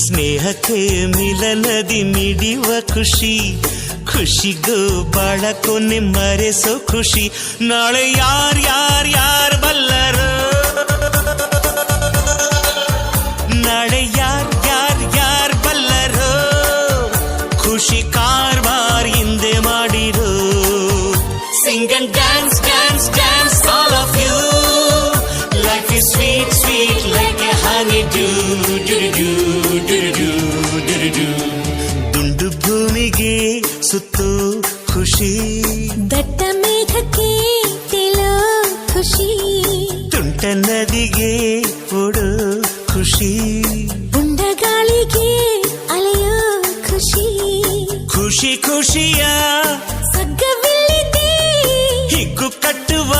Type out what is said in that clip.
ಸ್ನೇಹಕ್ಕೆ ಮಿಲನದಿ ಮಿಡಿಯುವ ಖುಷಿ, ಖುಷಿಗೂ ಬಾಳ ಕೊನೆ ಮರೆಸೋ ಖುಷಿ. ನಾಳೆ ಯಾರ್ ಬಲ್ಲರು, ನಾಳೆ ಯಾರ್ ಬಲ್ಲರು, ಖುಷಿ ಕಾರ್ಬಾರ್ ಹಿಂದೆ ಮಾಡಿರೋ. Sing and dance, dance, dance, all of you. Life is sweet, sweet like a honeydew. Do-do-do, do-do-do, do-do-do. ದುಂಡು ಭೂಮಿಗೆ ಸುತ್ತೋ ಖುಷಿ, ದಟ್ಟ ಮೇಘಕ್ಕೆ ತೇಲೋ ಖುಷಿ, ತುಂಟ ನದಿಗೆ ಓಡೋ ಖುಷಿ, ಉಂಡ ಗಾಳಿಗೆ ಅಲೆಯೋ ಖುಷಿ, ಖುಷಿಯ ಸಗ್ಗವಿಲ್ಲಿದೆ ಹಿಗ್ಗು ಕಟ್ಟುವ